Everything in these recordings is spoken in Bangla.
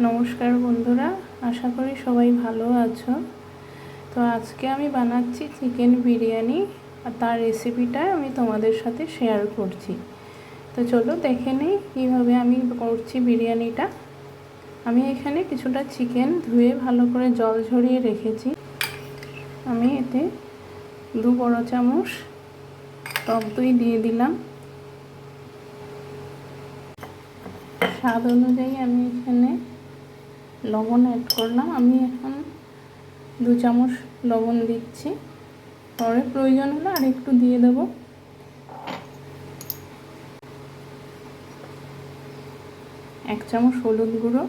নমস্কার বন্ধুরা, আশা করি সবাই ভালো আছো। তো আজকে আমি বানাচ্ছি চিকেন বিরিয়ানি, আর তার রেসিপিটা আমি তোমাদের সাথে শেয়ার করছি। তো চলো দেখে নিই কীভাবে আমি করছি বিরিয়ানিটা। আমি এখানে কিছুটা চিকেন ধুয়ে ভালো করে জল ঝরিয়ে রেখেছি। আমি এতে 2 বড় চামচ টক দই দিয়ে দিলাম। স্বাদ অনুযায়ী আমি এখানে লবণ অ্যাড করলাম। আমি এখন 2 চামচ লবণ দিচ্ছি, পরে প্রয়োজন হলে আর একটু দিয়ে দেব। এক চামচ হলুদ গুঁড়ো,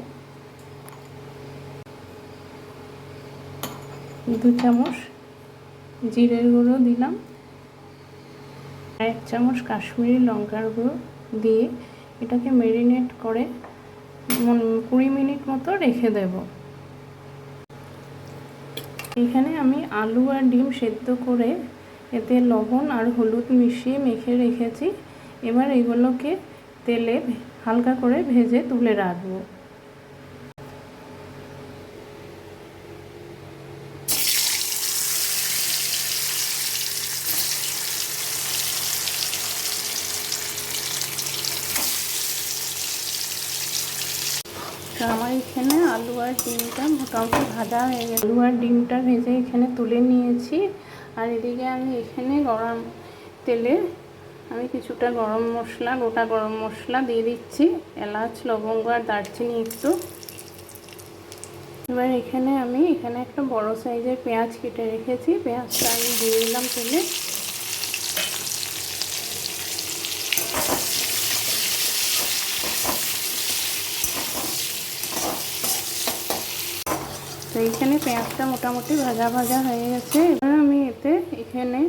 2 চামচ জিরের গুঁড়ো দিলাম, আর 1 চামচ কাশ্মীরি লঙ্কার গুঁড়ো দিয়ে এটাকে ম্যারিনেট করে 20 মিনিট মতো রেখে দেব। এখানে আমি আলু আর ডিম সেদ্ধ করে এতে লবণ আর হলুদ মিশিয়ে মেখে রেখেছি। এবার এগুলোকে তেলে হালকা করে ভেজে তুলে রাখবো। তো আমার এখানে আলু আর ডিমটা মোটামুটি ভাজা হয়ে গেছে। আলু আর ডিমটা ভেজে এখানে তুলে নিয়েছি। আর এদিকে আমি এখানে গরম তেলে আমি কিছুটা গোটা গরম মশলা দিয়ে দিচ্ছি, এলাচ, লবঙ্গ আর দারচিনি একটু। এবার এখানে একটা বড় সাইজের পেঁয়াজ কেটে রেখেছি, পেঁয়াজটা আমি দিয়ে দিলাম তেলে। তো এইখানে পেঁয়াজটা মোটামুটি ভাজা হয়ে গেছে। এবার আমি এখানে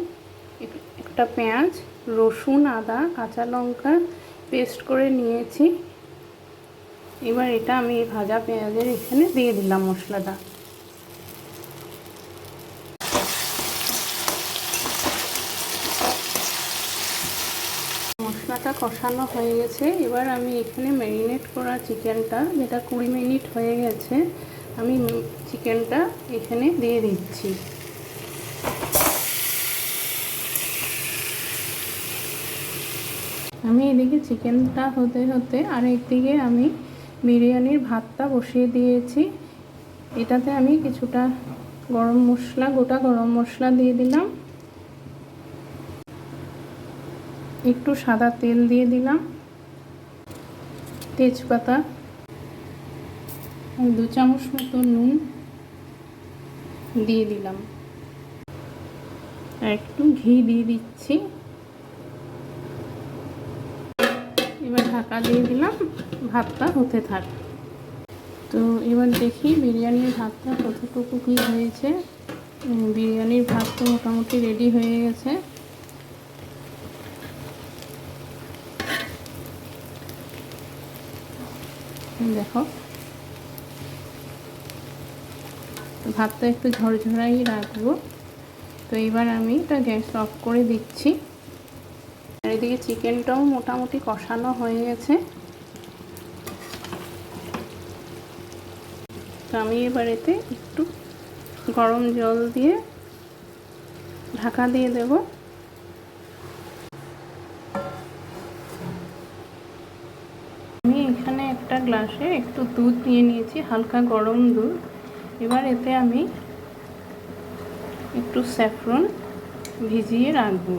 একটা পেঁয়াজ, রসুন, আদা, কাঁচা লঙ্কা পেস্ট করে নিয়েছি। এবার এটা আমি ভাজা পেঁয়াজের এখানে দিয়ে দিলাম মশলাটা। মশলাটা কষানো হয়ে গেছে। এবার আমি এখানে ম্যারিনেট করা চিকেনটা, যেটা 20 মিনিট হয়ে গেছে, আমি চিকেনটা এখানে দিয়ে দিচ্ছি। আমি এদিকে চিকেনটা হতে হতে আর একদিকে আমি বিরিয়ানির ভাতটা বসিয়ে দিয়েছি। এটাতে আমি কিছুটা গোটা গরম মশলা দিয়ে দিলাম, একটু সাদা তেল দিয়ে দিলাম, তেজপাতা, 2 চামচ মতো নুন দিয়ে দিলাম, আর একটু ঘি দিয়ে দিচ্ছি। এবার ঢাকা দিয়ে দিলাম, ভাতটা হতে থাক। তো এবার দেখি বিরিয়ানির ভাতটা কতটুকু কী হয়েছে। বিরিয়ানির ভাত তো মোটামুটি রেডি হয়ে গেছে। দেখো, ভাতটা একটু ঝরঝরাই রাখবো। তো এবার আমি এটা গ্যাস অফ করে দিচ্ছি। আর এদিকে চিকেনটাও মোটামুটি কষানো হয়ে গেছে। তো আমি এবার এতে একটু গরম জল দিয়ে ঢাকা দিয়ে দেব। আমি এখানে একটা গ্লাসে একটু দুধ নিয়ে নিয়েছি, হালকা গরম দুধ। এবার এতে আমি একটু স্যাফরন ভিজিয়ে রাখবো।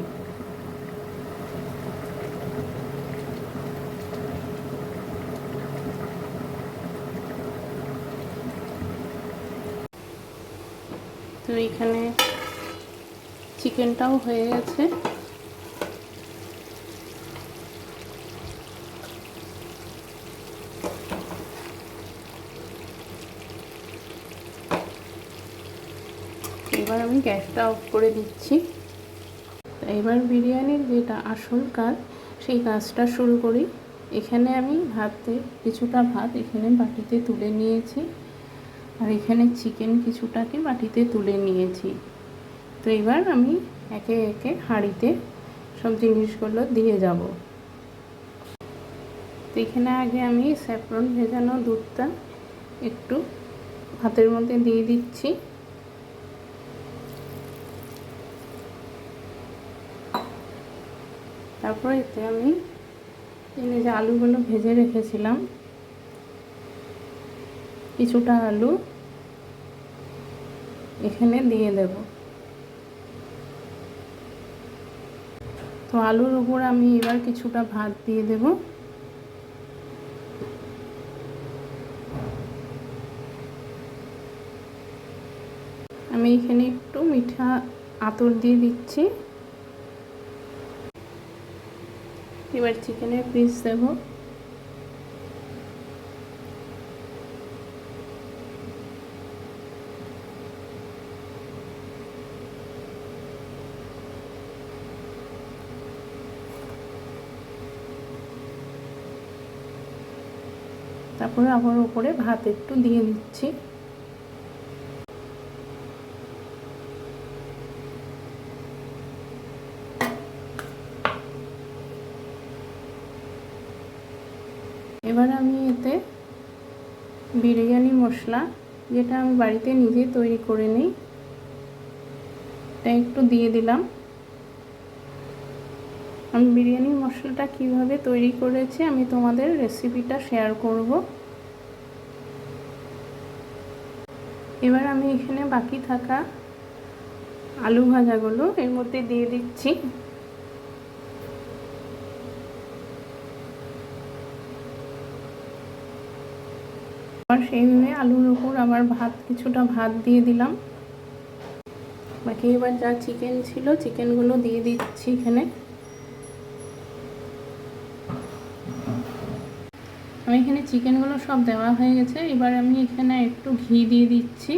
তো এখানে চিকেনটাও হয়ে গেছে। এবার আমি গ্যাসটা অফ করে দিচ্ছি। এবার বিরিয়ানির যেটা আসল কাজ, সেই কাজটা শুরু করি। এখানে আমি কিছুটা ভাত এখানে বাটিতে তুলে নিয়েছি, আর এখানে চিকেন কিছুটাকে বাটিতে তুলে নিয়েছি। তো এবার আমি একে একে হাঁড়িতে সব জিনিসগুলো দিয়ে যাব। তো এখানে আগে আমি স্যাফরন ভেজানো দুধটা একটু ভাতের মধ্যে দিয়ে দিচ্ছি। তারপর এতে আমি যে আলুগুলো ভেজে রেখেছিলাম, কিছুটা আলু এখানে দিয়ে দেব। তো আলুর উপর আমি এবার কিছুটা ভাত দিয়ে দেব। আমি এখানে একটু মিঠা আতর দিয়ে দিচ্ছি। এবার চিকেনের পিস দেব। তারপরে আবার উপরে ভাত একটু দিয়ে দিচ্ছি। এবার আমি এতে বিরিয়ানি মশলা, যেটা আমি বাড়িতে নিজে তৈরি করে নিই, এটা একটু দিয়ে দিলাম। আমি বিরিয়ানি মশলাটা কিভাবে তৈরি করেছি আমি তোমাদের রেসিপিটা শেয়ার করব। এবার আমি এখানে বাকি থাকা আলু ভাজাগুলো এর মধ্যে দিয়ে দিচ্ছি। আর সেইভাবে আলুর উপর আবার কিছুটা ভাত দিয়ে দিলাম। বাকি এবার যা চিকেন ছিল চিকেনগুলো দিয়ে দিচ্ছি এখানে। আমি এখানে চিকেনগুলো সব দেওয়া হয়ে গেছে। এবার আমি এখানে একটু ঘি দিয়ে দিচ্ছি।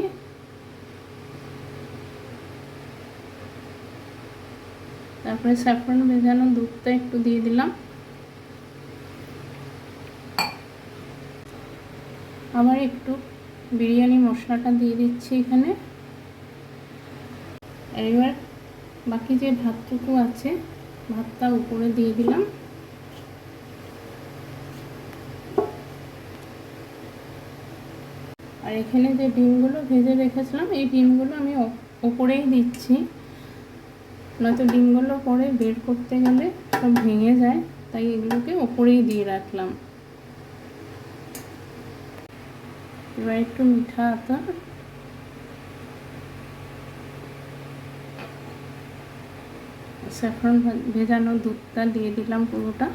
তারপরে স্যাফরন ভেজানো দুধটা একটু দিয়ে দিলাম। আবার একটু বিরিয়ানি মশলাটা দিয়ে দিচ্ছি এখানে। এবার বাকি যে ভাতটুকু আছে ভাতটা উপরে দিয়ে দিলাম। আর এখানে যে ডিমগুলো ভেজে রেখেছিলাম এই ডিমগুলো আমি উপরেই দিচ্ছি, নয়তো ডিমগুলো পরে বের করতে গেলে সব ভেঙে যায়, তাই এগুলোকে উপরেই দিয়ে রাখলাম। এবার একটু মিঠা আতর, স্যাফরন ভেজানো দুধটা দিয়ে দিলাম পুরোটা,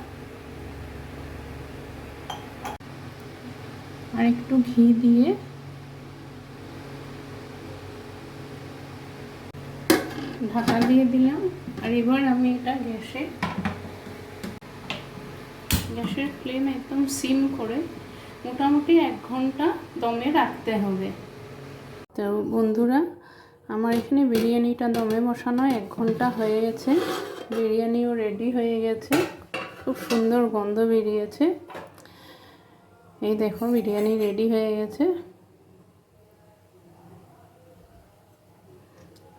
আর একটু ঘি দিয়ে ঢাকা দিয়ে দিলাম। আর এবার আমি এটা গ্যাসের ফ্লেম একদম সিম করে মোটামুটি 1 ঘন্টা দমে রাখতে হবে। তো বন্ধুরা, আমার এখানে বিরিয়ানিটা দমে বসানো 1 ঘন্টা হয়ে গেছে। বিরিয়ানিও রেডি হয়ে গেছে, খুব সুন্দর গন্ধ বেরিয়েছে। এই দেখো বিরিয়ানি রেডি হয়ে গেছে।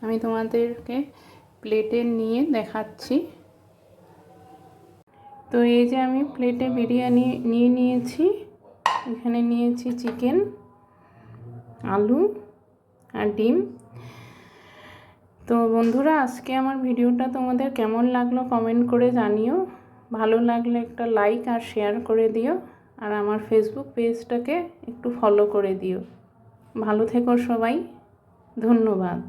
আমি তোমাদেরকে প্লেটে নিয়ে দেখাচ্ছি। তো এই যে আমি প্লেটে বিরিয়ানি নিয়ে নিয়েছি। এখানে নিয়েছি চিকেন, আলু আর ডিম। তো বন্ধুরা, আজকে আমার ভিডিওটা তোমাদের কেমন লাগলো কমেন্ট করে জানিও। ভালো লাগলে একটা লাইক আর শেয়ার করে দিও, আর আমার ফেসবুক পেজটাকে একটু ফলো করে দিও। ভালো থেকো সবাই, ধন্যবাদ।